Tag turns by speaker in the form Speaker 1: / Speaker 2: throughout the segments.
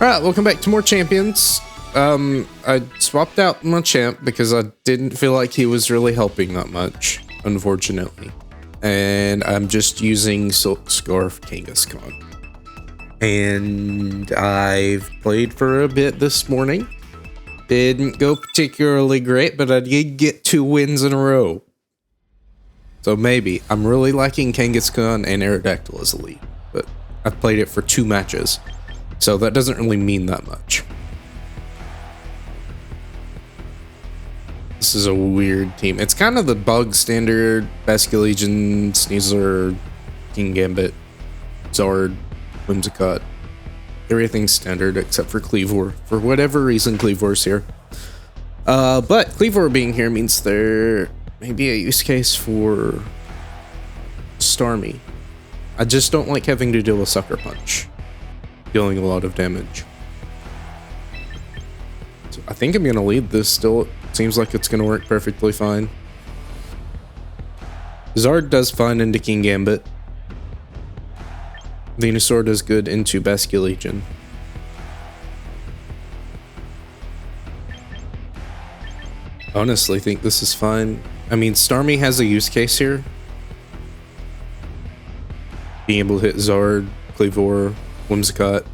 Speaker 1: Alright, welcome back to more champions. I swapped out my champ because I didn't feel like he was really helping that much, unfortunately. And I'm just using Silk Scarf Kangaskhan. And I've played for a bit this morning. Didn't go particularly great, but I did get 2 wins in a row. So maybe. I'm really liking Kangaskhan and Aerodactyl as a lead, but I've played it for 2 matches. So that doesn't really mean that much. This is a weird team. It's kind of the bug standard Basculegion, Sneasler, King Gambit, Zard, Whimsicott. Everything's standard except for Cleavor. For whatever reason, Cleavor's here. But Cleavor being here means there may be a use case for Starmie. I just don't like having to deal with Sucker Punch, dealing a lot of damage. So I think I'm gonna lead this still. It seems like it's gonna work perfectly fine. Zard does fine into King Gambit. Venusaur does good into Basculegion. Honestly, think this is fine. I mean, Starmie has a use case here. Being able to hit Zard, Cleavor, Whimsicott,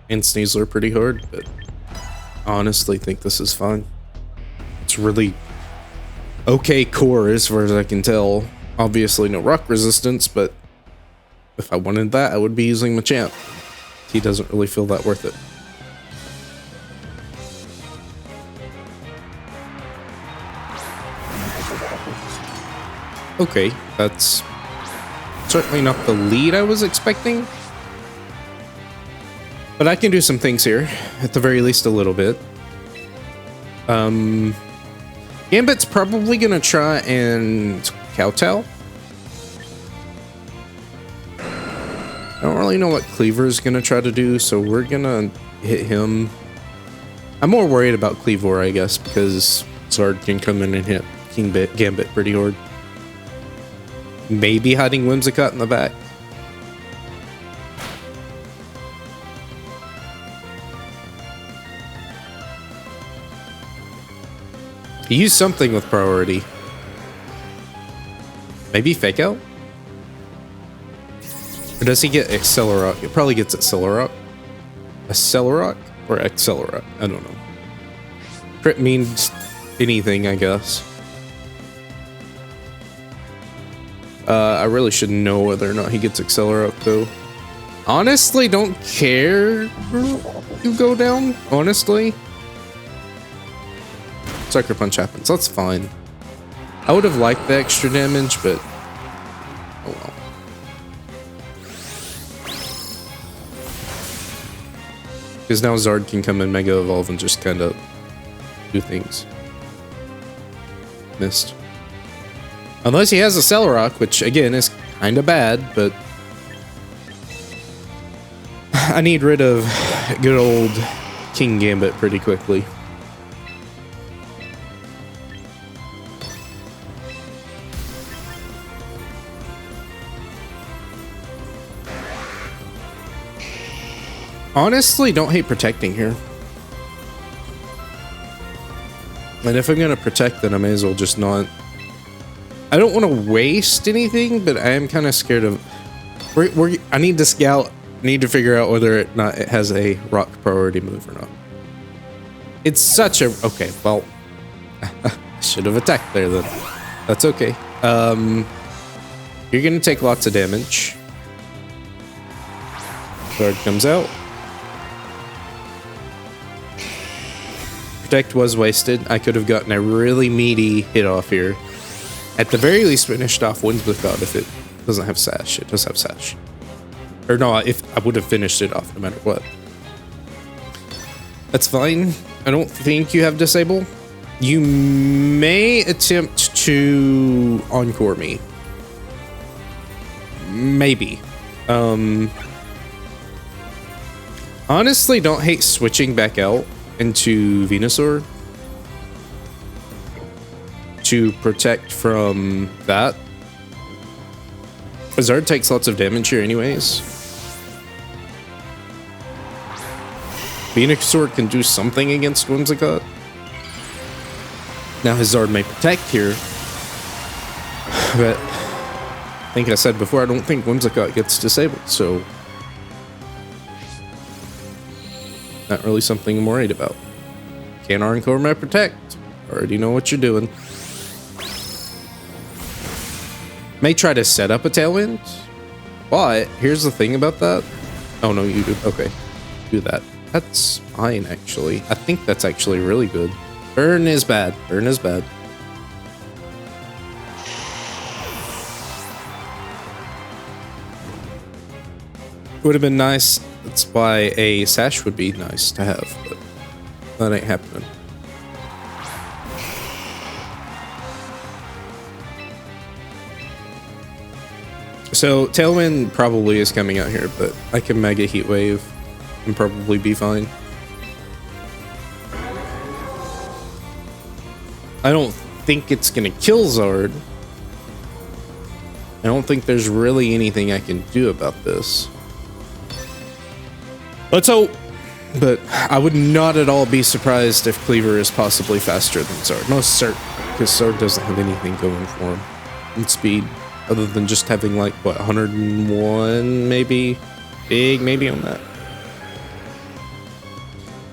Speaker 1: and Sneasler pretty hard, but I honestly think this is fine. It's really okay core as far as I can tell. Obviously no rock resistance, but if I wanted that, I would be using Machamp. He doesn't really feel that worth it. Okay, that's certainly not the lead I was expecting. But I can do some things here, at the very least a little bit. Gambit's probably gonna try and kowtow. I don't really know what Cleavor's gonna try to do, so we're gonna hit him. I'm more worried about Cleavor, I guess, because Zard can come in and hit King Gambit pretty hard. Maybe hiding Whimsicott in the back. He used something with priority. Maybe Fake Out? Or does he get Accelerock? He probably gets Accelerock. Accelerock or Accelerock? I don't know. Crit means anything, I guess. I really should know whether or not he gets Accelerock, though. Honestly, don't care you go down, honestly. Sucker Punch happens, that's fine. I would have liked the extra damage, but oh well. Because now Zard can come in Mega Evolve and just kind of do things. Missed. Unless he has a Accelerock, which again is kind of bad, but I need rid of good old King Gambit pretty quickly. Honestly, don't hate protecting here. And if I'm gonna protect, then I may as well just not. I don't want to waste anything, but I am kind of scared of. I need to scout. Need to figure out whether it has a rock priority move or not. It's such a okay. Well, should have attacked there then. That's okay. You're gonna take lots of damage. Card comes out. Protect was wasted. I could have gotten a really meaty hit off here. At the very least, finished off Whimsicott if it doesn't have Sash. It does have Sash. Or no, if I would have finished it off no matter what. That's fine. I don't think you have Disable. You may attempt to Encore me. Maybe. Honestly, don't hate switching back out into Venusaur to protect from that. Zard takes lots of damage here anyways. Venusaur can do something against Whimsicott. Now his Zard may protect here, but I think I said before, I don't think Whimsicott gets disabled, so not really something I'm worried about. Can Encore may protect. Already know what you're doing. May try to set up a Tailwind, but here's the thing about that. Oh no, you do. Okay, do that. That's fine, actually. I think that's actually really good. Burn is bad. Burn is bad. Would have been nice. That's why a Sash would be nice to have, but that ain't happening. So Tailwind probably is coming out here, but I can Mega Heat Wave and probably be fine. I don't think it's gonna kill Zard. I don't think there's really anything I can do about this. Let's hope. But I would not at all be surprised if Cleaver is possibly faster than Zard. Most certain, because Zard doesn't have anything going for him in speed, other than just having like, what, 101 maybe? Big maybe on that.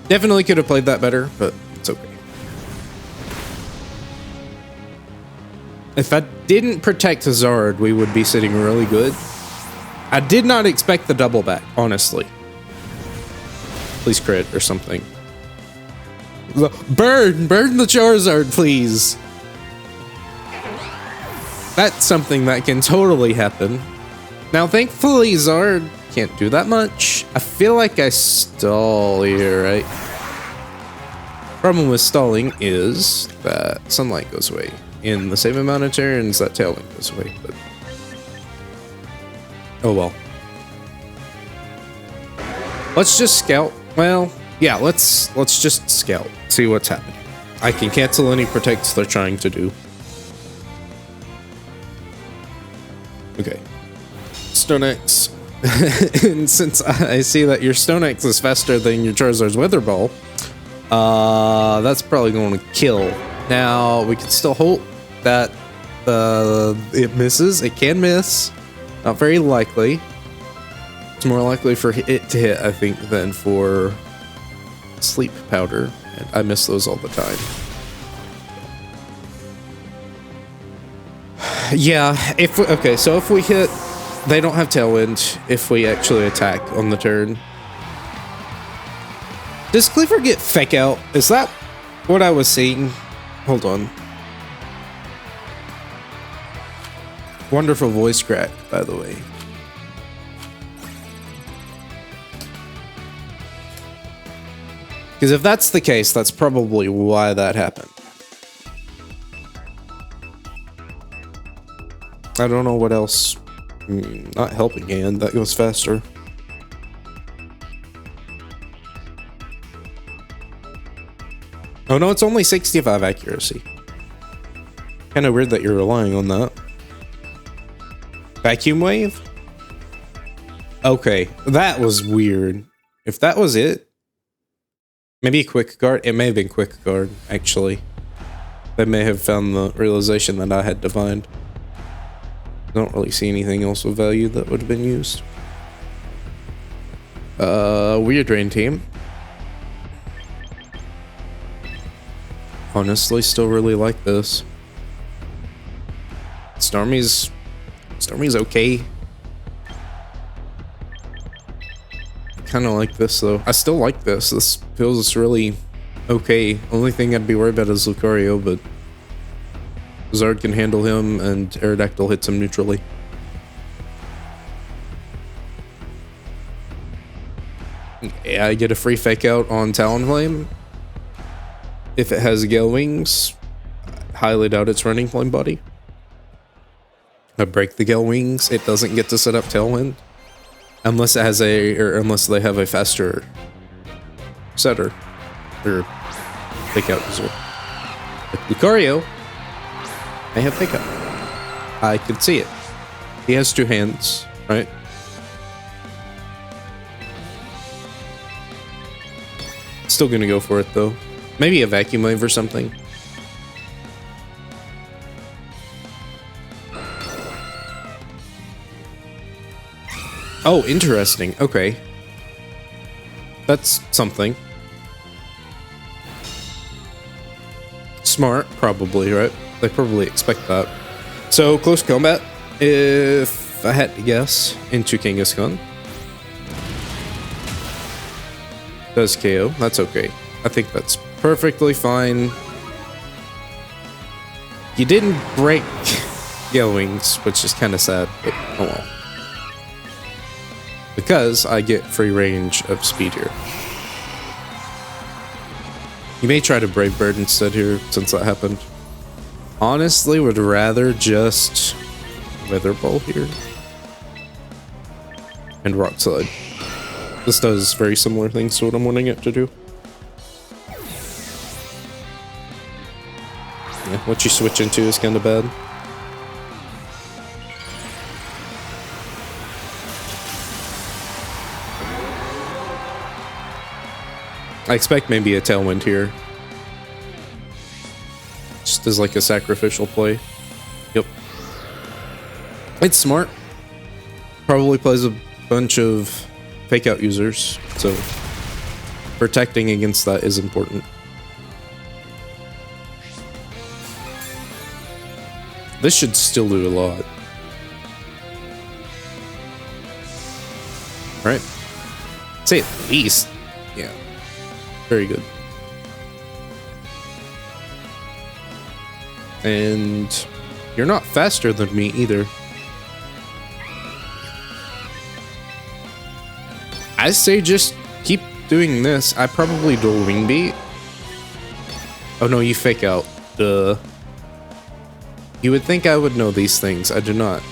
Speaker 1: Definitely could have played that better, but it's okay. If I didn't protect Zard, we would be sitting really good. I did not expect the double back, honestly. Please crit or something. Burn the Charizard, please. That's something that can totally happen. Now, thankfully, Zard can't do that much. I feel like I stall here, right? Problem with stalling is that sunlight goes away. In the same amount of turns, that Tailwind goes away, but oh well. Let's just scout. Well, yeah, let's just scout. See what's happening. I can cancel any protects they're trying to do. Okay. Stone X. And since I see that your Stone X is faster than your Charizard's Weather Ball, that's probably going to kill. Now, we can still hope that it misses. It can miss. Not very likely. It's more likely for it to hit, I think, than for Sleep Powder. And I miss those all the time. Yeah, okay, so if we hit, they don't have Tailwind if we actually attack on the turn. Does Cleaver get Fake Out? Is that what I was seeing? Hold on. Wonderful voice crack, by the way. Because if that's the case, that's probably why that happened. I don't know what else. Not Helping Hand, that goes faster. Oh no, it's only 65 accuracy. Kind of weird that you're relying on that. Vacuum Wave? Okay, that was weird. If that was it, maybe Quick Guard. It may have been Quick Guard, actually. They may have found the realization that I had defined. Don't really see anything else of value that would have been used. Weird Rain team. Honestly, still really like this. Stormy's okay. Kind of like this though. I still like this. This feels really okay. Only thing I'd be worried about is Lucario, but Zard can handle him, and Aerodactyl hits him neutrally. Yeah, I get a free Fake Out on Talonflame. If it has Gale Wings, I highly doubt it's running Flame Body. I break the Gale Wings, it doesn't get to set up Tailwind. Unless it has unless they have a faster setter. Or Fake Out user. But Lucario may have Fake Out. I can see it. He has two hands, right? Still gonna go for it though. Maybe a vacuum wave or something. Oh, interesting. Okay. That's something. Smart, probably, right? They probably expect that. So, close combat. If I had to guess, into Kangaskhan. Does KO. That's okay. I think that's perfectly fine. You didn't break wings, which is kind of sad, but oh well. Because I get free range of speed here. You may try to Brave Bird instead here, since that happened. Honestly, would rather just Weather Ball here. And Rock Slide. This does very similar things to what I'm wanting it to do. Yeah, what you switch into is kind of bad. I expect maybe a Tailwind here. Just as like a sacrificial play. Yep. It's smart. Probably plays a bunch of fake out users, so protecting against that is important. This should still do a lot. Right? Say at least. Yeah. Very good. And you're not faster than me either. I say just keep doing this. I probably dual wing beat. Oh no, you fake out. Duh. You would think I would know these things. I do not.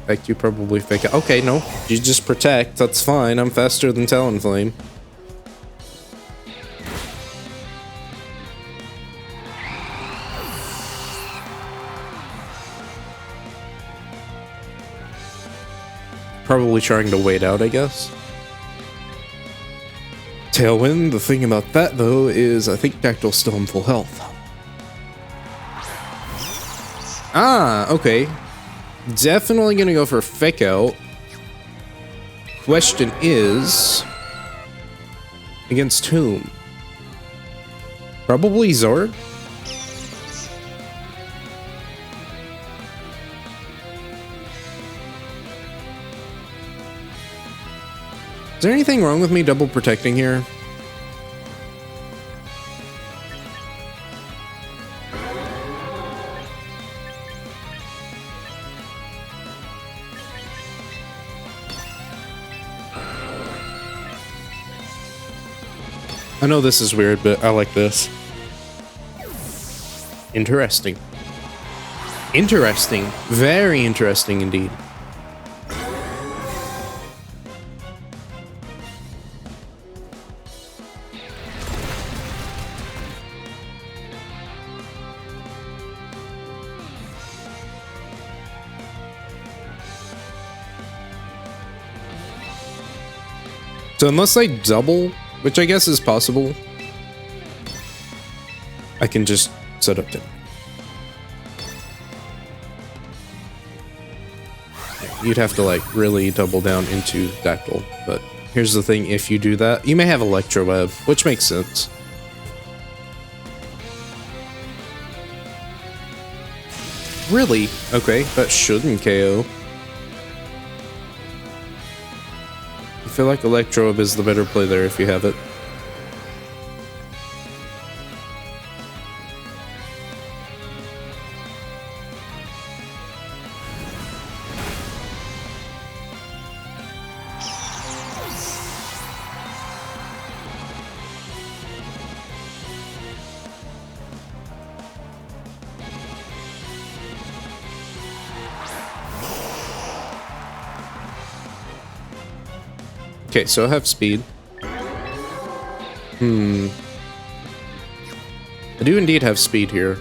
Speaker 1: In fact, you probably fake out. Okay, no. You just protect. That's fine. I'm faster than Talonflame. Probably trying to wait out, I guess. Tailwind. The thing about that, though, is I think Dactyl's still in full health. Ah, okay. Definitely gonna go for Fake Out. Question is... against whom? Probably Zord? Is there anything wrong with me double protecting here? I know this is weird, but I like this. Interesting. Interesting. Very interesting indeed. So unless I double, which I guess is possible, I can just set up to. You'd have to like really double down into Dactyl, but here's the thing, if you do that, you may have Electro Web, which makes sense. Really? Okay, that shouldn't KO. I feel like Electro Web is the better play there if you have it. Okay, so I have speed. I do indeed have speed here.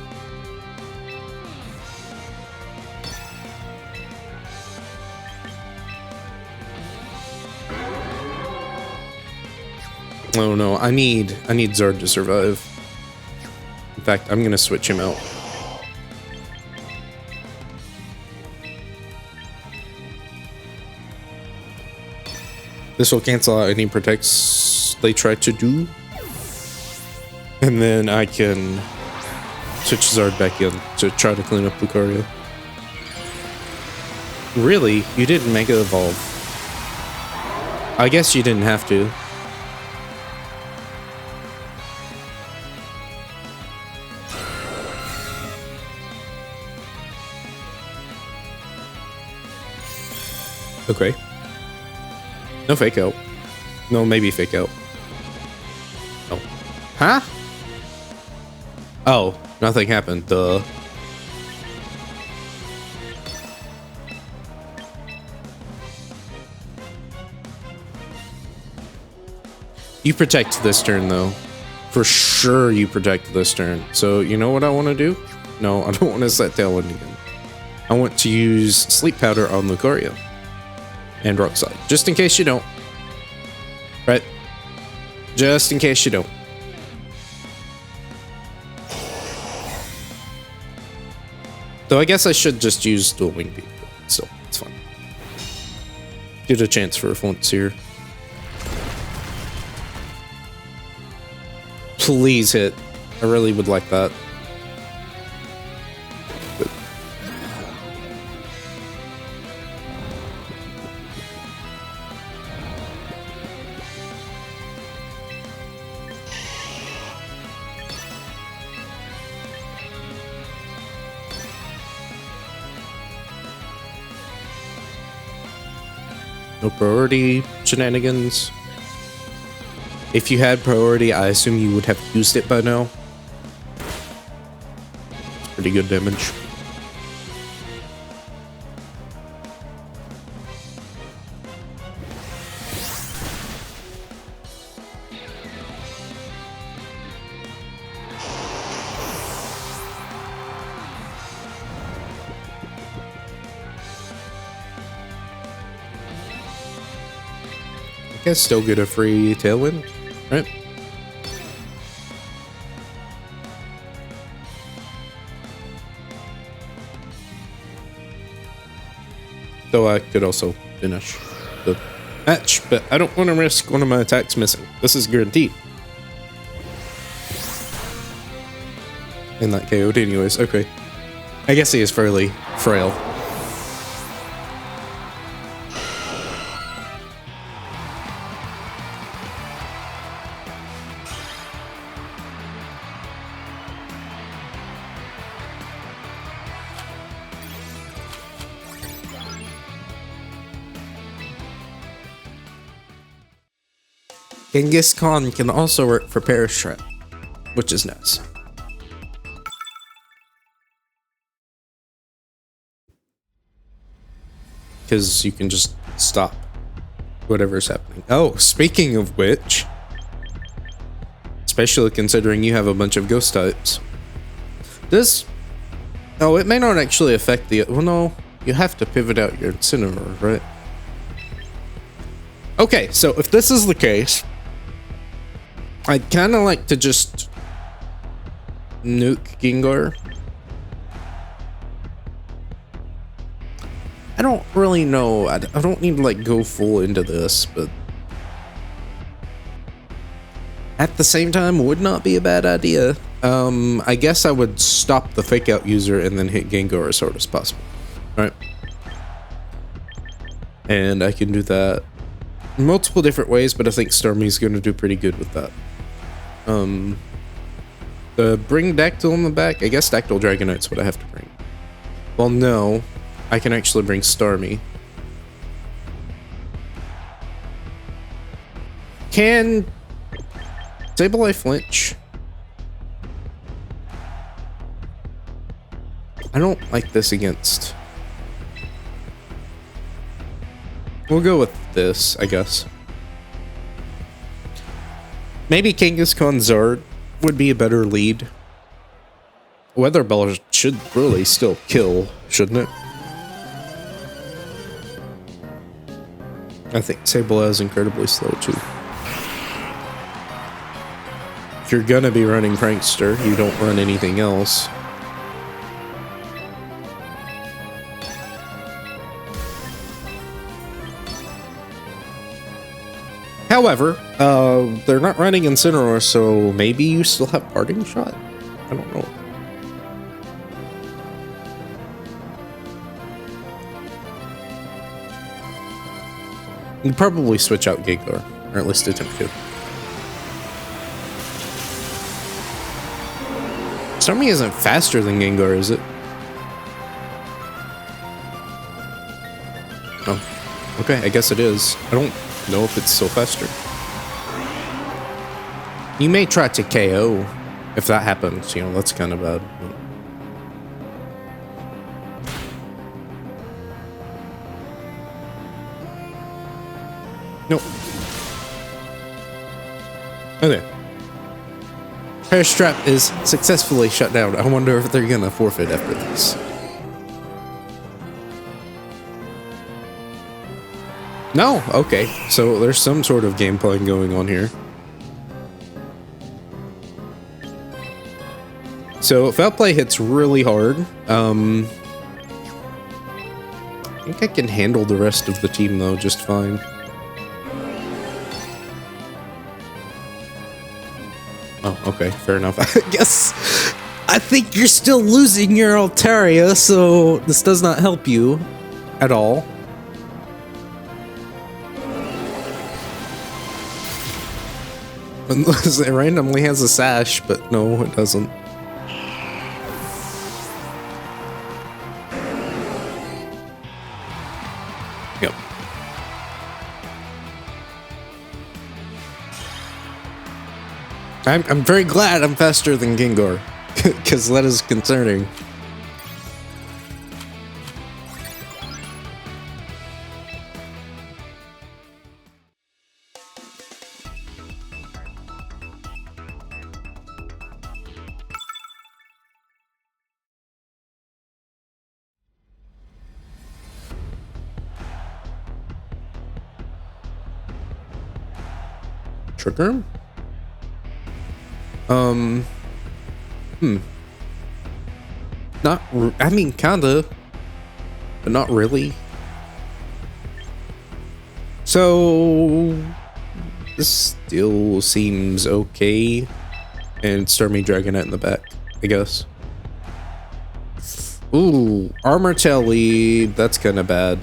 Speaker 1: Oh no, I need Zard to survive. In fact, I'm gonna switch him out. This will cancel out any protects they try to do. And then I can switch Zard back in to try to clean up Lucario. Really? You didn't Mega Evolve? I guess you didn't have to. Okay. No fake out. No, maybe fake out. Oh. Huh? Oh, nothing happened. Duh. You protect this turn, though. For sure you protect this turn. So, you know what I want to do? No, I don't want to set Tailwind again. I want to use Sleep Powder on Lucario. And Rock Slide. Just in case you don't. Right? Just in case you don't. Though I guess I should just use Dual Wing Beat. Still, it's fine. Get a chance for a once here. Please hit. I really would like that. But no priority shenanigans. If you had priority, I assume you would have used it by now. It's pretty good damage. I guess still get a free Tailwind, right? Though I could also finish the match, but I don't want to risk one of my attacks missing. This is guaranteed. And that KO'd anyways, okay. I guess he is fairly frail. Kangaskhan can also work for Perish Trap, which is nice. Because you can just stop whatever's happening. Oh, speaking of which, especially considering you have a bunch of ghost types, this... Oh, it may not actually affect the... Well, no, you have to pivot out your Incineroar, right? Okay, so if this is the case, I'd kind of like to just nuke Gengar. I don't really know. I don't need to like go full into this, but at the same time would not be a bad idea. I guess I would stop the fake out user and then hit Gengar as hard as possible. Alright. And I can do that multiple different ways, but I think Starmie's gonna do pretty good with that. Bring Dactyl on the back. I guess Dactyl Dragonite's what I have to bring. Well, no. I can actually bring Starmie. Can Sableye flinch? I don't like this against... We'll go with this, I guess. Maybe Kangaskhan Zard would be a better lead. Weather Ball should really still kill, shouldn't it? I think Sableye is incredibly slow too. If you're gonna be running Prankster, you don't run anything else. However, they're not running Incineroar, so maybe you still have Parting Shot? I don't know. You probably switch out Gengar, or at least attempt to. Starmie isn't faster than Gengar, is it? Oh, okay, I guess it is. I don't know if it's still faster. You may try to KO. If that happens, you know, that's kind of bad. Nope. Okay. Perish Trap is successfully shut down. I wonder if they're gonna forfeit after this. No, okay. So there's some sort of gameplay going on here. So Foul Play hits really hard. I think I can handle the rest of the team though just fine. Oh, okay, fair enough. I guess I think you're still losing your Altaria, so this does not help you at all. Unless it randomly has a sash, but no, it doesn't. Yep. I'm very glad I'm faster than Gengar, because that is concerning. Trick Room? Not, I mean, kinda, but not really. So, this still seems okay. And Starmie Dragonite in the back, I guess. Ooh, Armor Telly, that's kinda bad.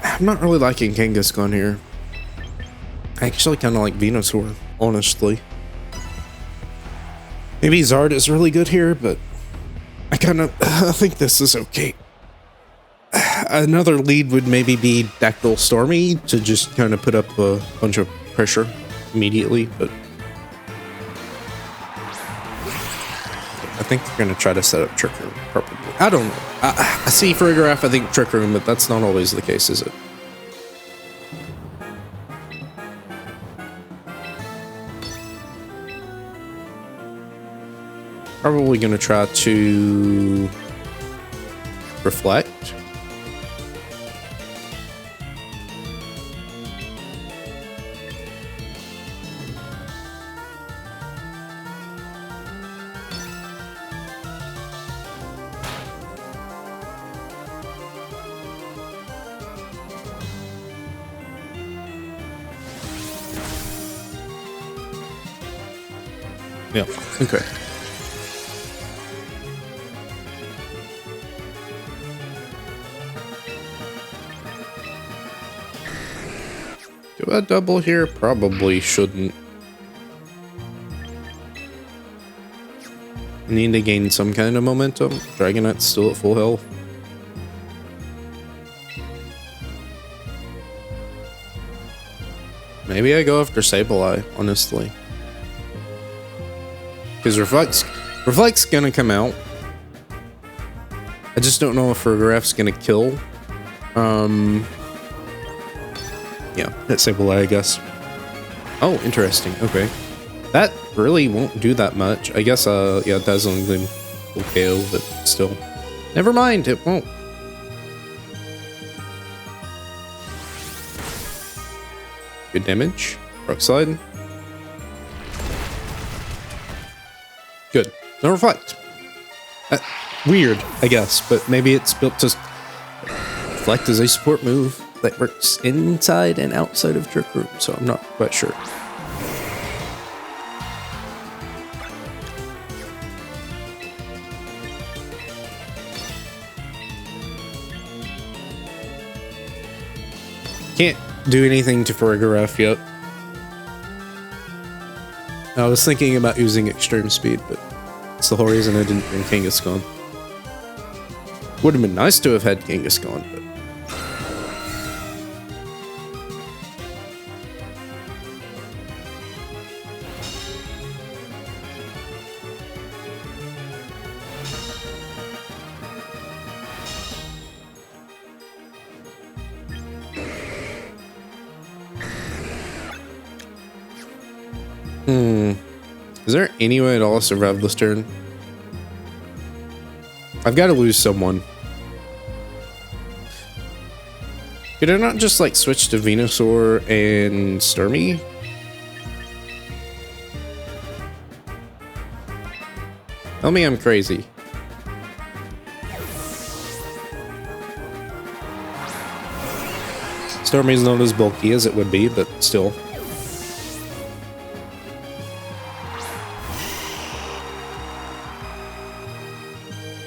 Speaker 1: I'm not really liking Kangaskhan here. I actually kind of like Venusaur, honestly. Maybe Zard is really good here, but I think this is okay. Another lead would maybe be Dactyl Stormy to just kind of put up a bunch of pressure immediately, but I think they're going to try to set up Trick Room, probably. I don't know. I see Farigiraf, I think Trick Room, but that's not always the case, is it? Probably going to try to reflect. Yeah, okay. Do a double here? Probably shouldn't. Need to gain some kind of momentum. Dragonite's still at full health. Maybe I go after Sableye, honestly. Because Reflect's gonna come out. I just don't know if Farigiraf's gonna kill. Yeah, disable that, I guess. Oh, interesting. Okay. That really won't do that much. I guess, yeah, Dazzling Gleam will KO, but still. Never mind, it won't. Good damage. Rock Slide. Good. No Reflect. Weird, I guess, but maybe it's built to Reflect as a support move that works inside and outside of Trick Room, so I'm not quite sure. Can't do anything to Farigiraf yet. I was thinking about using Extreme Speed, but it's the whole reason I didn't bring Kangaskhan. Would have been nice to have had Kangaskhan, but... Is there any way at all to survive this turn? I've got to lose someone. Could I not just, like, switch to Venusaur and Starmie? Tell me I'm crazy. Starmie's not as bulky as it would be, but still.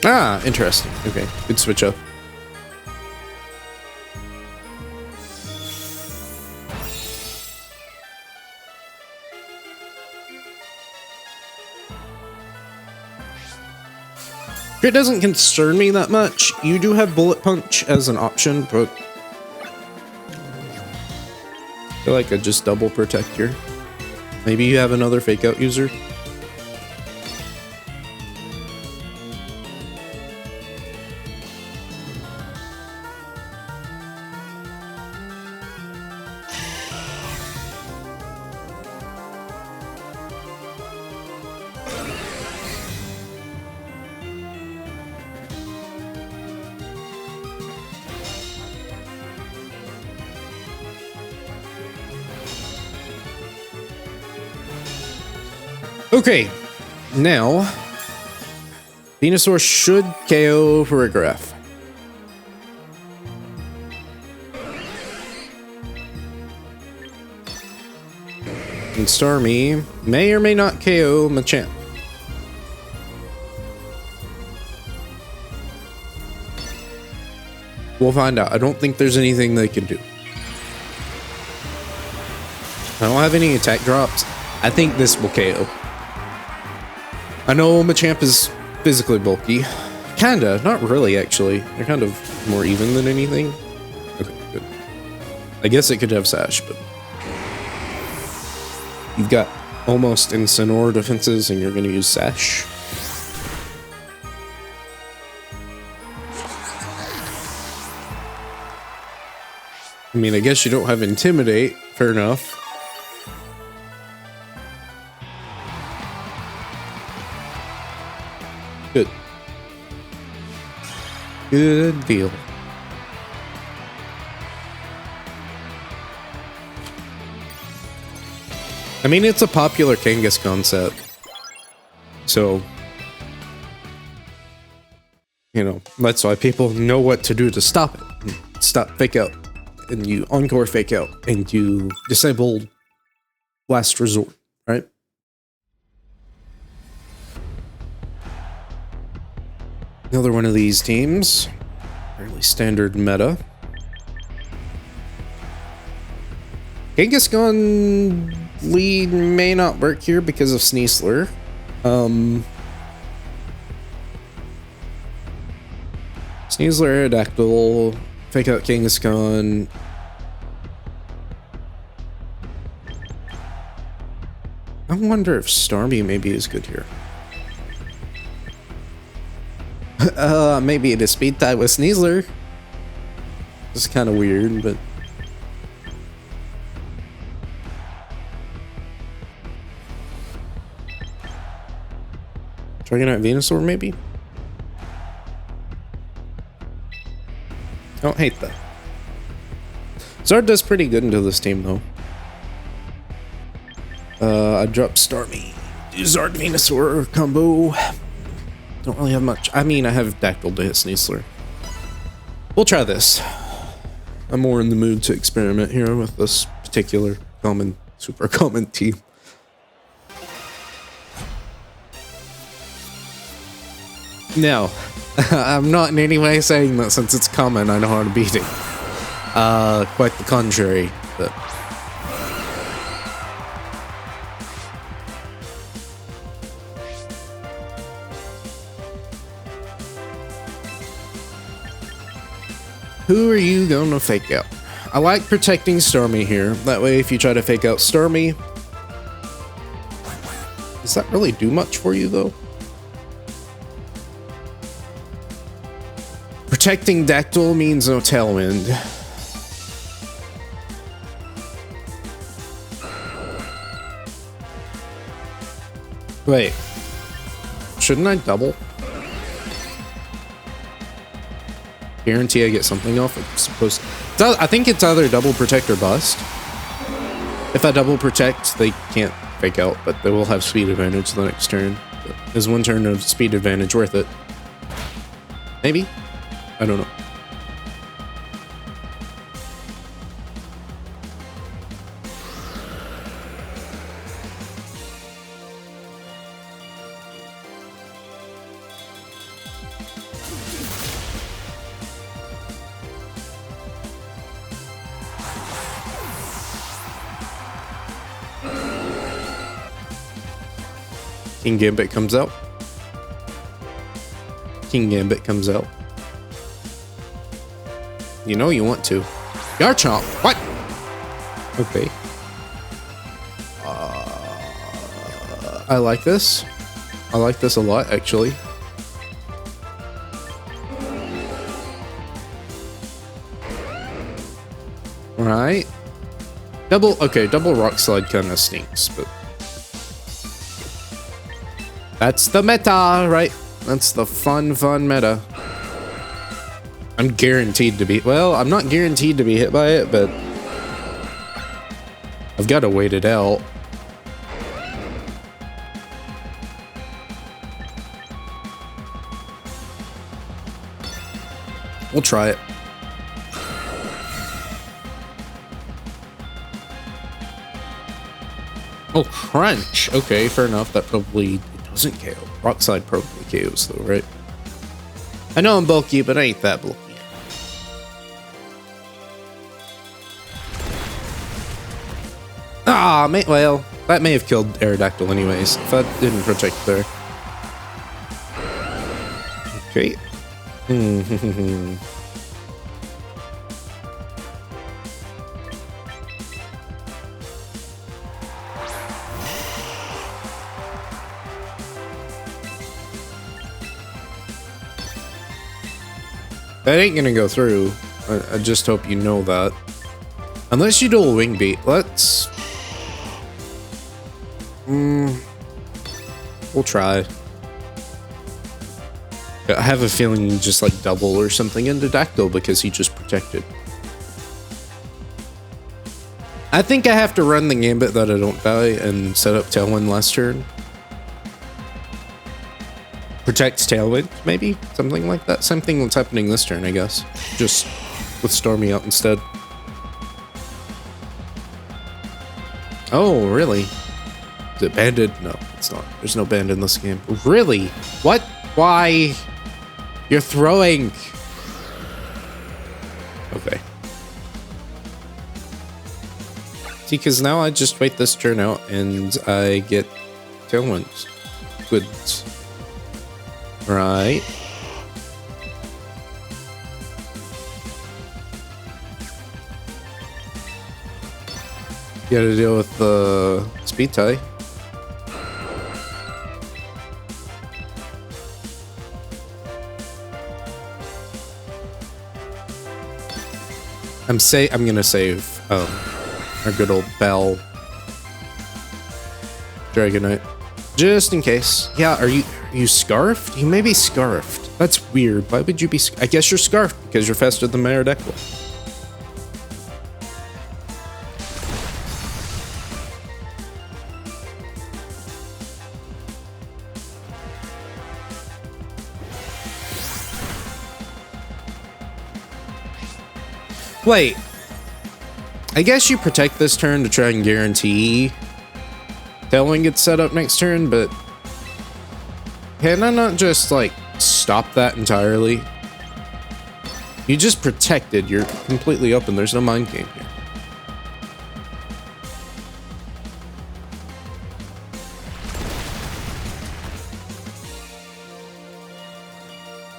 Speaker 1: Ah, interesting. Okay, good switch up. It doesn't concern me that much. You do have Bullet Punch as an option, but I feel like I just double protect here. Maybe you have another Fake Out user. Okay, now Venusaur should KO Farigiraf. And Starmie may or may not KO Machamp. We'll find out. I don't think there's anything they can do. I don't have any attack drops. I think this will KO. I know Machamp is physically bulky. Kinda, not really actually. They're kind of more even than anything. Okay, good. I guess it could have Sash, but you've got almost Incineroar defenses and you're gonna use Sash. I mean, I guess you don't have Intimidate. Fair enough. Good. Good deal. I mean, it's a popular Kangaskhan set. So, you know, that's why people know what to do to stop it. Stop Fake Out. And you Encore Fake Out. And you disable Last Resort, right? Another one of these teams. Fairly standard meta. Kangaskhan lead may not work here because of Sneasler. Sneasler, Aerodactyl, Fake Out Kangaskhan. I wonder if Starmie maybe is good here. Maybe it is speed tie with Sneasler. It's kind of weird, but Dragonite Venusaur, maybe? I don't hate that. Zard does pretty good into this team, though. I dropped Starmie. Zard Venusaur combo. Don't really have much. I mean, I have Dactyl to hit Sneasler. We'll try this. I'm more in the mood to experiment here with this particular common, super common team. No, I'm not in any way saying that since it's common, I know how to beat it. Quite the contrary, but... Who are you gonna fake out? I like protecting Starmie here. That way, if you try to fake out Starmie... Does that really do much for you, though? Protecting Dactyl means no Tailwind. Wait. Shouldn't I double? Guarantee I get something off. It's supposed to, I think it's either double protect or bust. If I double protect, they can't fake out, but they will have speed advantage the next turn. But is one turn of speed advantage worth it? Maybe? I don't know. King Gambit comes out. King Gambit comes out. You know you want to. Garchomp! What? Okay. I like this. I like this a lot, actually. Alright. Okay, double Rock Slide kind of stinks, but... That's the meta, right? That's the fun meta. I'm guaranteed to be... Well, I'm not guaranteed to be hit by it, but... I've got to wait it out. We'll try it. Oh, crunch! Okay, fair enough. That probably doesn't KO. Rock Slide probably KOs, though, right? I know I'm bulky, but I ain't that bulky. Ah, well, that may have killed Aerodactyl anyways, if I didn't protect there. Okay. That ain't gonna go through. I just hope you know that. Unless you dual Wing Beat. Let's... We'll try. I have a feeling you just like double or something into Dactyl because he just protected. I think I have to run the Gambit that I don't die and set up Tailwind last turn. Protects Tailwind, maybe? Something like that. Same thing that's happening this turn, I guess. Just with Stormy out instead. Oh, really? Is it banded? No, it's not. There's no band in this game. Really? What? Why? You're throwing. Okay. See, because now I just wait this turn out and I get Tailwinds. Good. Right. You gotta deal with the speed tie. I'm gonna save our good old Bell Dragonite. Just in case. Yeah, are you scarfed? You may be scarfed. That's weird. Why would you be... I guess you're scarfed because you're faster than Maradeckel. Wait. I guess you protect this turn to try and guarantee Tailwind gets set up next turn, but can I not just, like, stop that entirely? You just protected. You're completely open. There's no mind game here.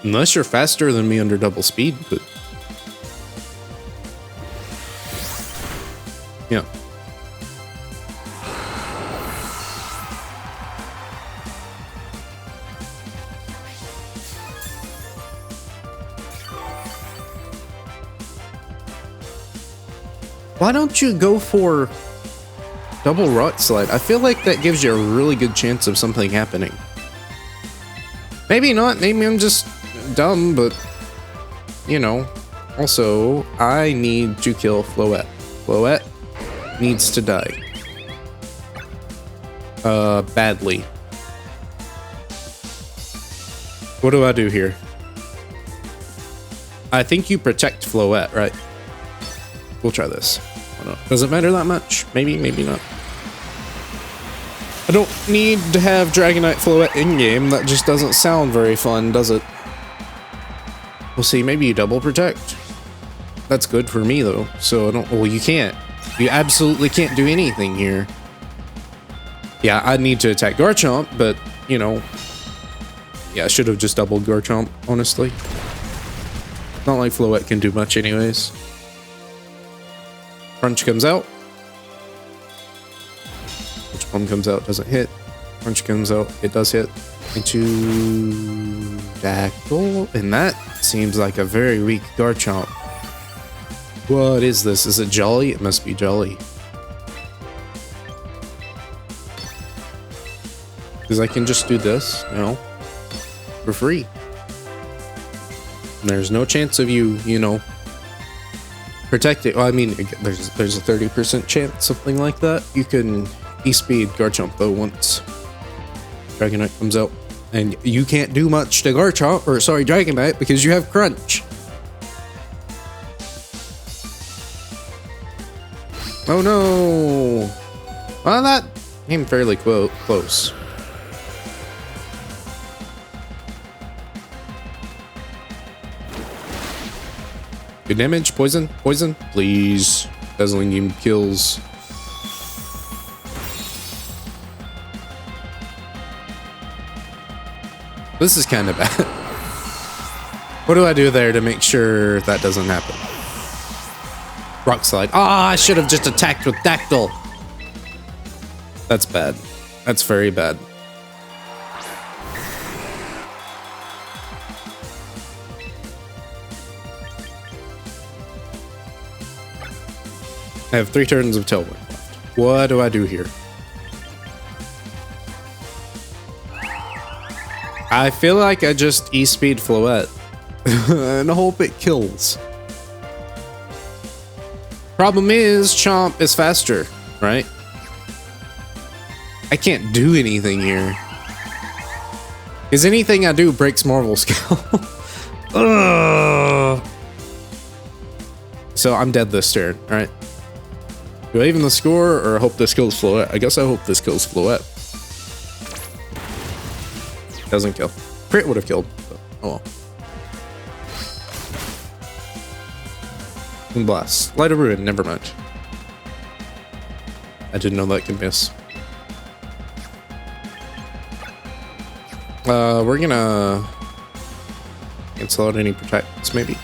Speaker 1: Unless you're faster than me under double speed, but... yeah. Why don't you go for double rock slide? I feel like that gives you a really good chance of something happening. Maybe not. Maybe I'm just dumb, but you know. Also, I need to kill Floette. Floette needs to die. Badly. What do I do here? I think you protect Floette, right? We'll try this. Why not? Does it matter that much? Maybe, maybe not. I don't need to have Dragonite Floette in-game. That just doesn't sound very fun, does it? We'll see. Maybe you double protect. That's good for me, though. So I don't... well, you can't. You absolutely can't do anything here. Yeah, I need to attack Garchomp, but, you know... yeah, I should have just doubled Garchomp, honestly. Not like Floette can do much anyways. Crunch comes out. Which one comes out doesn't hit. Crunch comes out, it does hit. Into Dactyl, and that seems like a very weak Garchomp. What is this? Is it Jolly? It must be Jolly. Because I can just do this, you know, for free. And there's no chance of you, you know, protecting. Well, I mean, there's a 30% chance, something like that. You can E-speed Garchomp though once Dragonite comes out, and you can't do much to Garchomp, or sorry, Dragonite, because you have Crunch. Oh no! Well, that came fairly close. Good damage. Poison. Poison. Please. Dazzling Beam kills. This is kind of bad. What do I do there to make sure that doesn't happen? Rock Slide. Ah, I should have just attacked with Dactyl. That's bad. That's very bad. I have 3 turns of Tailwind left. What do I do here? I feel like I just E-speed Floette and hope it kills. Problem is, Chomp is faster, right? I can't do anything here. Because anything I do breaks Marvel Skill. So I'm dead this turn, right? Do I even the score or hope this kills Floette? I guess I hope this kills Floette. Doesn't kill. Crit would have killed. But, oh well. Blast. Light of Ruin, never mind. I didn't know that could miss. We're gonna cancel out any protects, maybe.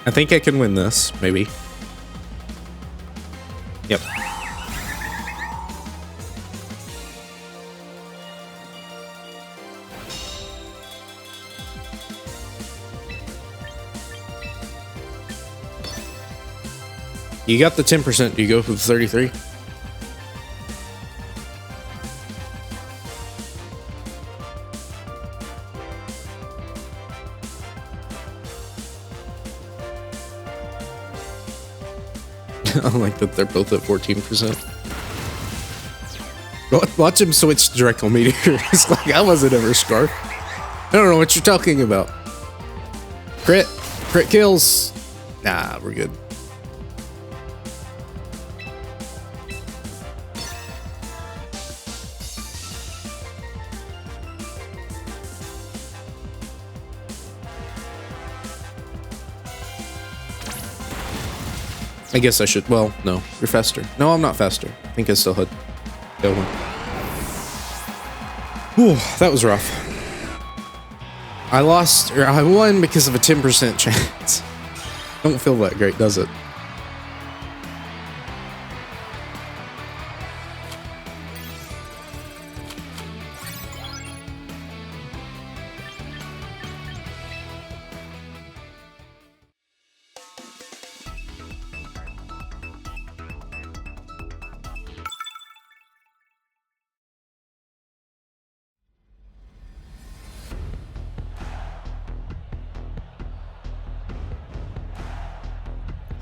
Speaker 1: I think I can win this, maybe. Yep. You got the 10%. Do you go for the 33? I like that they're both at 14%. Watch him switch to Draco Meteor. It's like, I wasn't ever Scarf. I don't know what you're talking about. Crit kills. Nah, we're good. I guess I should. Well, no, you're faster. No, I'm not faster. I think I still had that one. Whew, that was rough. I lost, or I won because of a 10% chance. Don't feel that great, does it?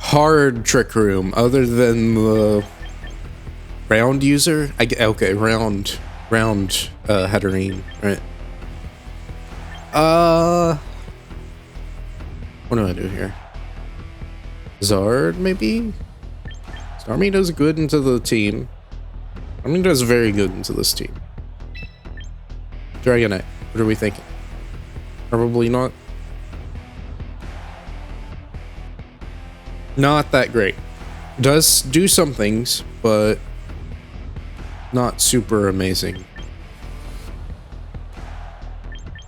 Speaker 1: Hard trick room other than the round user. Okay, round Hatterene, right? What do I do here? Zard, maybe? Starmie does good into the team. Starmie does very good into this team. Dragonite, what are we thinking? Probably not. Not that great. Does do some things, but not super amazing.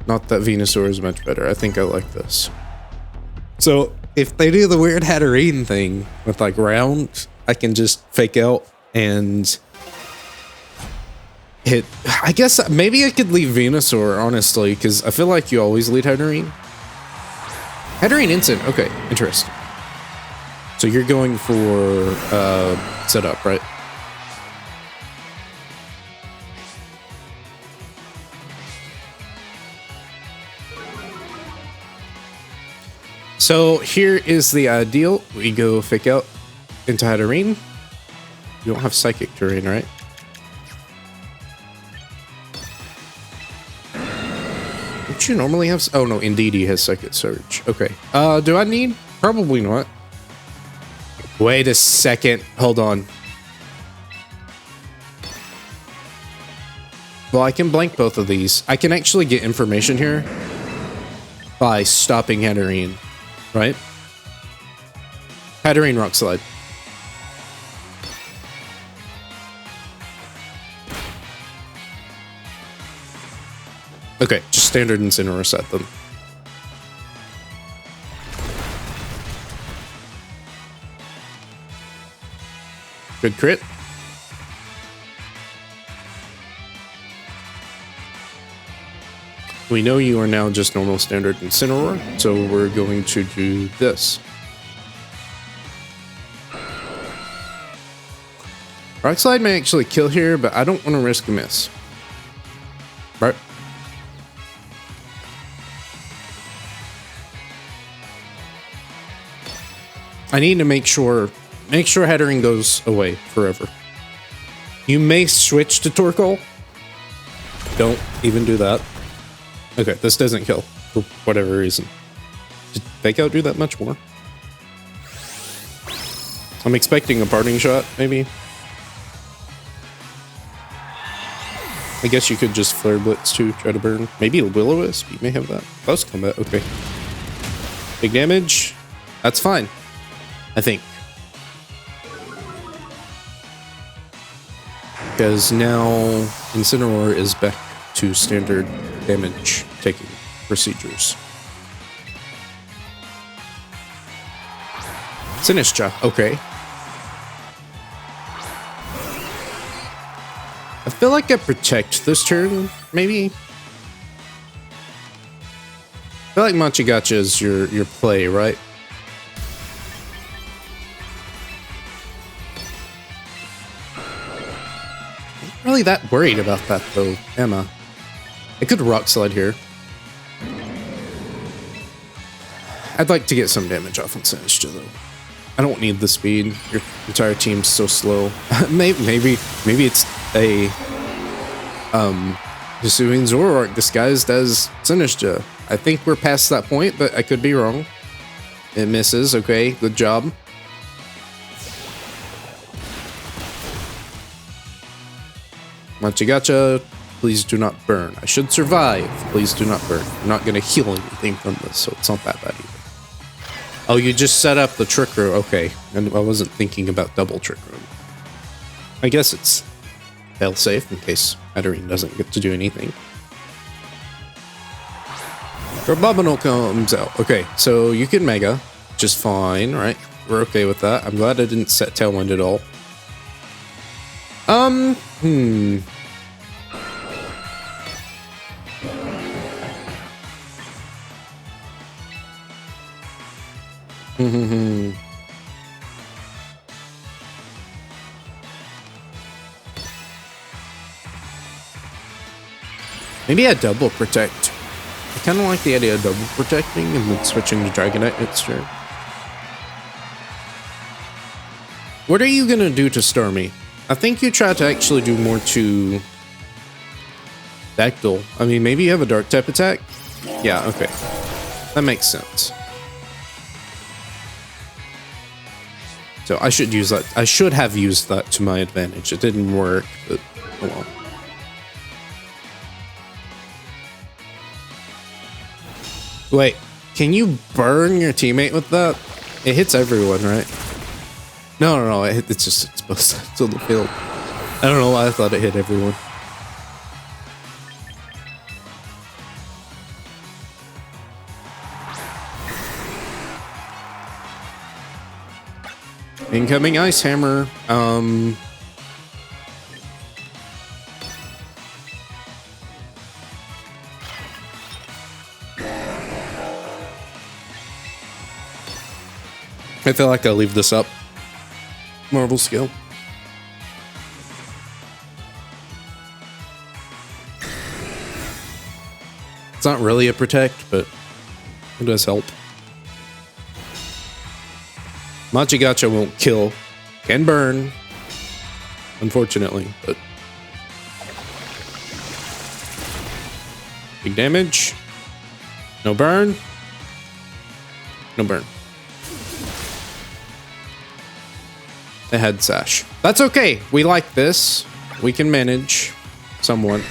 Speaker 1: Not that Venusaur is much better. I think I like this. So if they do the weird Hatterene thing with like round, I can just fake out and hit. I guess maybe I could leave Venusaur, honestly, because I feel like you always lead Hatterene. Hatterene Instant. Okay, interesting. So you're going for setup, right? So here is the ideal. We go fake out into Hatterene. You don't have Psychic Terrain, right? Don't you normally have... Oh no, indeed he has Psychic Surge. Okay. Do I need... Probably not. Wait a second. Hold on. Well, I can blank both of these. I can actually get information here by stopping Hatterene, right? Hatterene Rock Slide. Okay, just standard Incineroar set them. Good crit. We know you are now just normal standard Incineroar, so we're going to do this. Rock Slide may actually kill here, but I don't want to risk a miss. Right? I need to make sure Hatterene goes away forever. You may switch to Torkoal. Don't even do that. Okay, this doesn't kill for whatever reason. Did Fake Out do that much more? I'm expecting a parting shot, maybe. I guess you could just Flare Blitz too, try to burn. Maybe a Will-O-Wisp, you may have that. Close combat, okay. Big damage, that's fine, I think. Because now Incineroar is back to standard damage taking procedures. Sinistcha, okay. I feel like I protect this turn, maybe. I feel like Machigacha is your play, right? really that worried about that though, am I? I could rock slide here. I'd like to get some damage off on Sinister though. I don't need the speed. Your entire team's so slow. maybe it's a Hisuian Zoroark disguised as Sinister. I think we're past that point, but I could be wrong. It misses. Okay, good job. Machigacha, please do not burn. I should survive. Please do not burn. I'm not going to heal anything from this, so it's not that bad either. Oh, you just set up the Trick Room. Okay, and I wasn't thinking about double Trick Room. I guess it's fail-safe in case Adderine doesn't get to do anything. Carbabinal comes out. Okay, so you can Mega, which is fine, right? We're okay with that. I'm glad I didn't set Tailwind at all. Maybe a double protect. I kind of like the idea of double protecting and then switching to Dragonite next turn. What are you gonna do to Starmie? I think you try to actually do more to Dactyl. I mean, maybe you have a Dark type attack? Yeah, okay. That makes sense. So I should use that. I should have used that to my advantage. It didn't work, but oh well. Wait, can you burn your teammate with that? It hits everyone, right? No, it's just both sides of the field. I don't know why I thought it hit everyone. Incoming Ice Hammer. I feel like I'll leave this up. Marble skill. It's not really a protect, but it does help. Machigacha won't kill. Can burn. Unfortunately, but big damage. No burn. No burn. A head sash. That's okay. We like this. We can manage somewhat.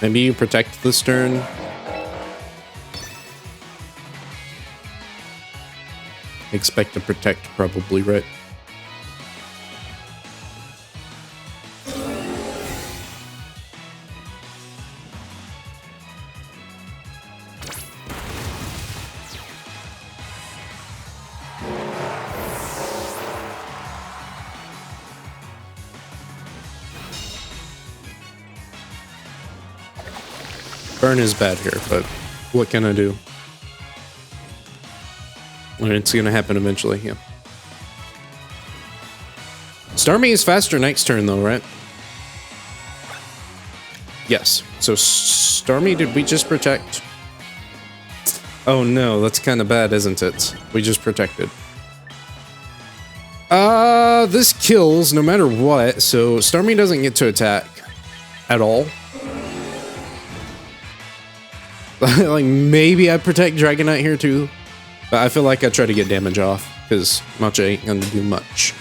Speaker 1: Maybe you protect this turn. Expect to protect, probably, right? Burn is bad here, but what can I do? It's gonna happen eventually, yeah. Starmie is faster next turn though, right? Yes. So Starmie, did we just protect? Oh no, that's kind of bad, isn't it? We just protected. This kills no matter what, so Starmie doesn't get to attack at all. Like, maybe I protect Dragonite here too. But I feel like I try to get damage off, because Matcha ain't gonna do much.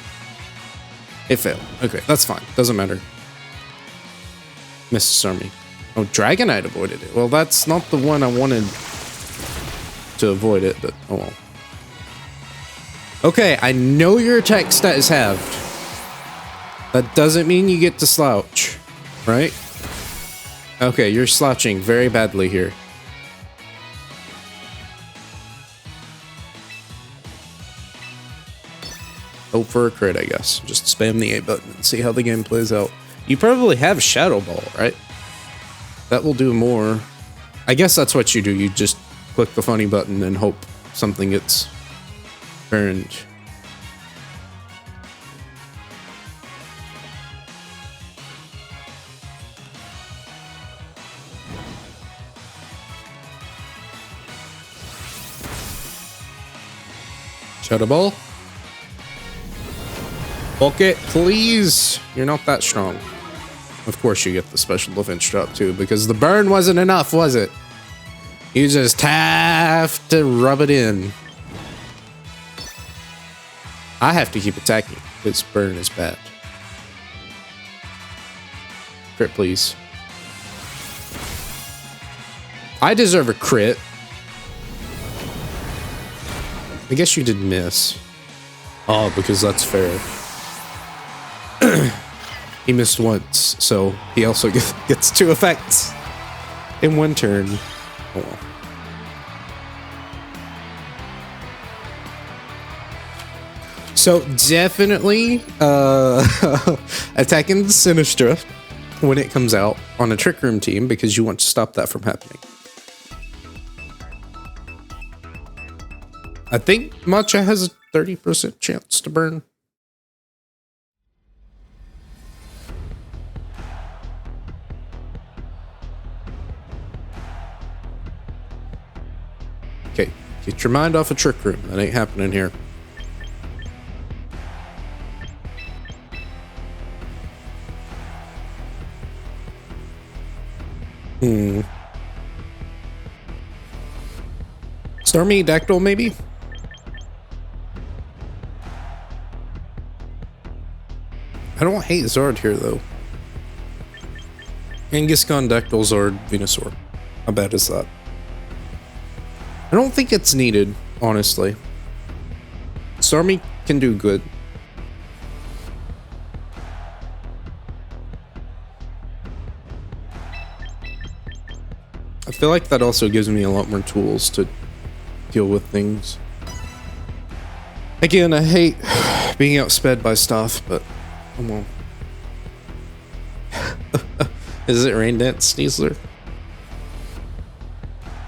Speaker 1: It failed. Okay, that's fine. Doesn't matter. Missed Starmie. Oh, Dragonite avoided it. Well, that's not the one I wanted to avoid it, but oh well. Okay, I know your attack stat is halved. That doesn't mean you get to slouch, right? Okay, you're slouching very badly here. Hope for a crit, I guess. Just spam the A button and see how the game plays out. You probably have Shadow Ball, right? That will do more. I guess that's what you do. You just click the funny button and hope something gets burned. Shadow Ball. Bulk it, please. You're not that strong. Of course you get the special defense drop too, because the burn wasn't enough, was it? You just have to rub it in. I have to keep attacking. This burn is bad. Crit, please. I deserve a crit. I guess you did miss. Oh, because that's fair. He missed once, so he also gets 2 effects in 1 turn. Oh well. So definitely attacking the Sinistra when it comes out on a Trick Room team, because you want to stop that from happening. I think Matcha has a 30% chance to burn. Okay, get your mind off a Trick Room. That ain't happening here. Stormy Dactyl, maybe? I don't hate Zard here, though. Kangaskhan, Dactyl, Zard, Venusaur. How bad is that? I don't think it's needed, honestly. Stormy can do good. I feel like that also gives me a lot more tools to deal with things. Again, I hate being outsped by stuff, but come on. Is it Rain Dance, Sneasler?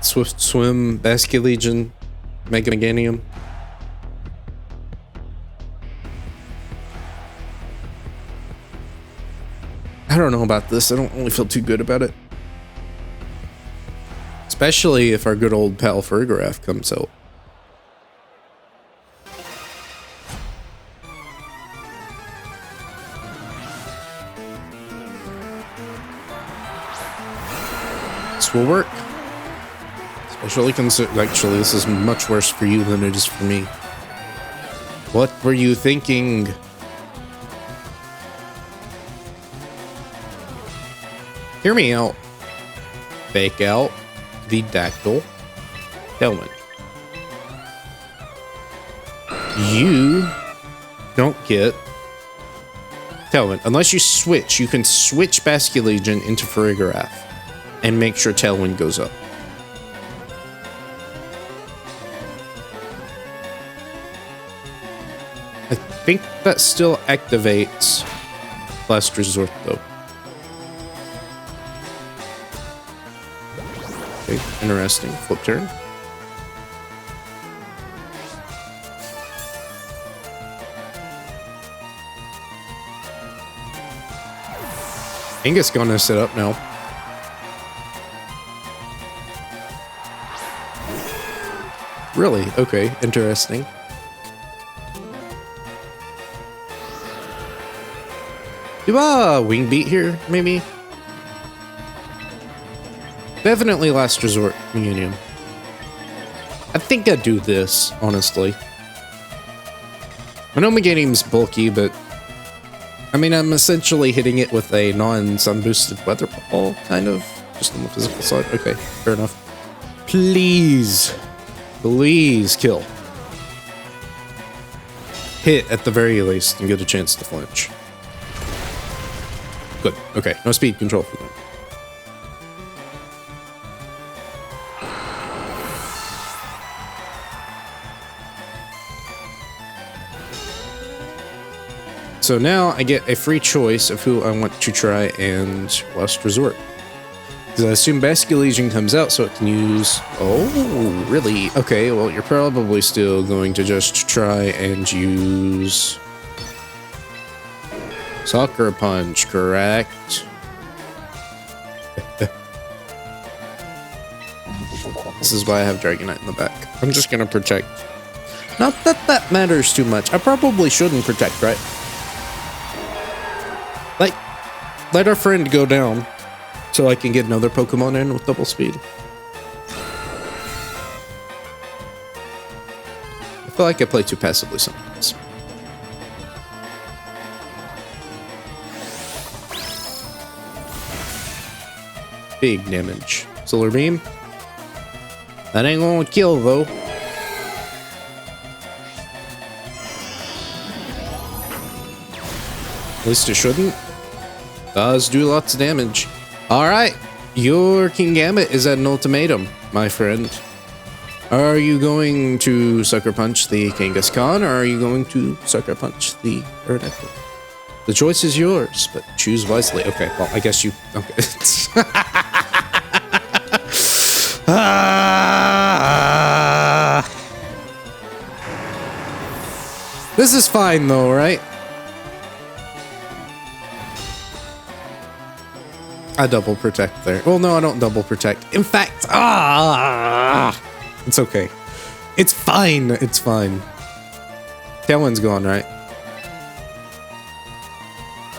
Speaker 1: Swift Swim, Basculegion, Mega Meganium. I don't know about this. I don't really feel too good about it. Especially if our good old pal Fergraph comes out. This will work. Especially actually, this is much worse for you than it is for me. What were you thinking? Hear me out. Fake out the Dactyl. Tailwind. You don't get Tailwind. Unless you switch, you can switch Basculegion into Farigiraf and make sure Tailwind goes up. I think that still activates Last Resort, though. Okay, interesting. Flip turn. Angus gonna sit up now. Really? Okay, interesting. Do a wing beat here, maybe? Definitely Last Resort, Meganium. I think I'd do this, honestly. I know Meganium's bulky, but I mean, I'm essentially hitting it with a non-sun boosted weather ball, kind of. Just on the physical side. Okay, fair enough. Please. Please kill. Hit at the very least and get a chance to flinch. Good. Okay, no speed control for them. So now I get a free choice of who I want to try and Last Resort. Because I assume Basculegion comes out so it can use... Oh, really? Okay, well, you're probably still going to just try and use... Soccer Punch, correct? This is why I have Dragonite in the back. I'm just going to protect Not that that matters too much. I probably shouldn't protect, right? Like, let our friend go down so I can get another Pokemon in with double speed. I feel like I play too passively sometimes. Big damage. Solar Beam. That ain't gonna kill, though. At least it shouldn't. Does do lots of damage. Alright. Your Kingambit is at an ultimatum, my friend. Are you going to Sucker Punch the Kangaskhan, or are you going to Sucker Punch the Aerodactyl? The choice is yours, but choose wisely. Okay, well, I guess you... Okay. This is fine, though, right? I double protect there. Well, no, I don't double protect. In fact, it's okay. It's fine. It's fine. Tailwind's gone, right?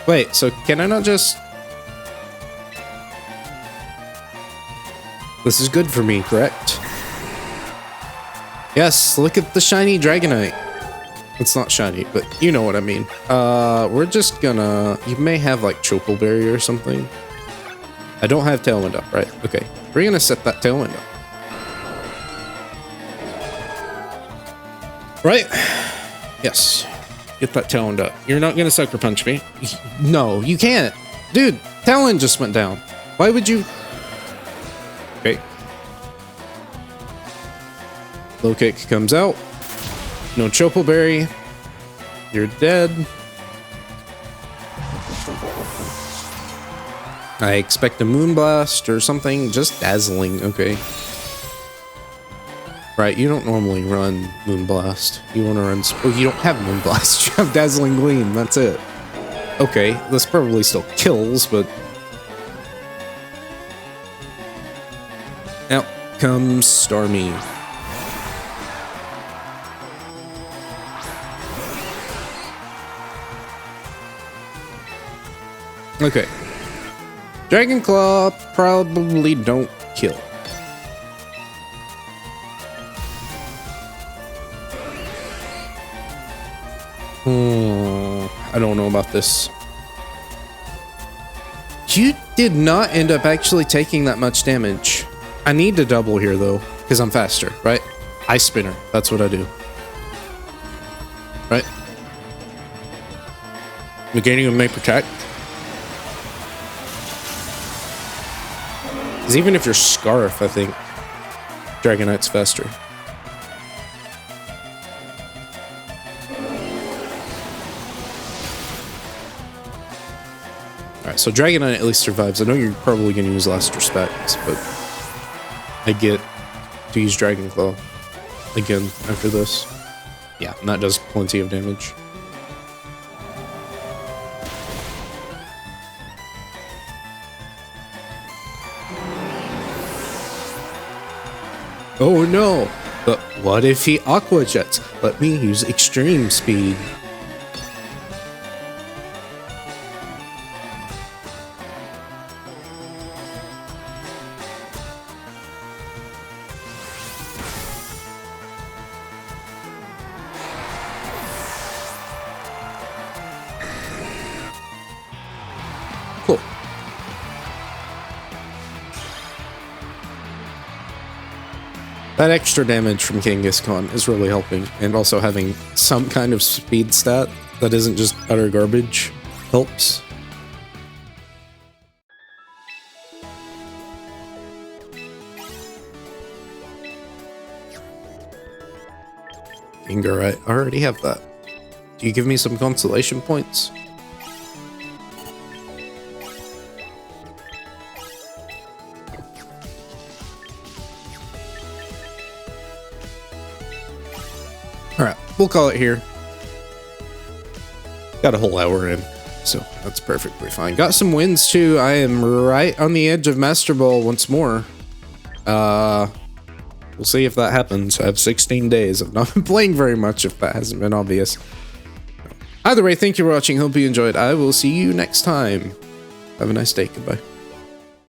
Speaker 1: Wait, so can I not just... This is good for me, correct? Yes, look at the shiny Dragonite. It's not shiny, but you know what I mean. We're just gonna... You may have, like, Chocoberry or something. I don't have Tailwind up, right? Okay. We're gonna set that Tailwind up. Right? Yes. Get that Tailwind up. You're not gonna Sucker Punch me. No, you can't. Dude, Tailwind just went down. Why would you... Okay. Low Kick comes out. No Chocoberry. You're dead. I expect a Moonblast or something. Just Dazzling. Okay. Right, you don't normally run Moonblast. You want to run... Oh, you don't have Moonblast. You have Dazzling Gleam. That's it. Okay, this probably still kills, but... Out comes Starmie. Okay. Dragon Claw probably don't kill. I don't know about this. You did not end up actually taking that much damage. I need to double here, though, because I'm faster, right? Ice Spinner. That's what I do. Right? Negating may protect. Because even if you're Scarf, I think Dragonite's faster. Alright, so Dragonite at least survives. I know you're probably going to use Last Respect, but I get to use Dragon Claw again after this. Yeah, and that does plenty of damage. Oh no! But what if he Aqua Jets? Let me use Extreme Speed. Cool. That extra damage from Kangaskhan is really helping, and also having some kind of speed stat that isn't just utter garbage helps. Alright, I already have that. Do you give me some consolation points? Alright, we'll call it here. Got a whole hour in, so that's perfectly fine. Got some wins too. I am right on the edge of Master Ball once more. We'll see if that happens. I have 16 days. I've not been playing very much if that hasn't been obvious. Either way, thank you for watching. Hope you enjoyed. I will see you next time. Have a nice day. Goodbye.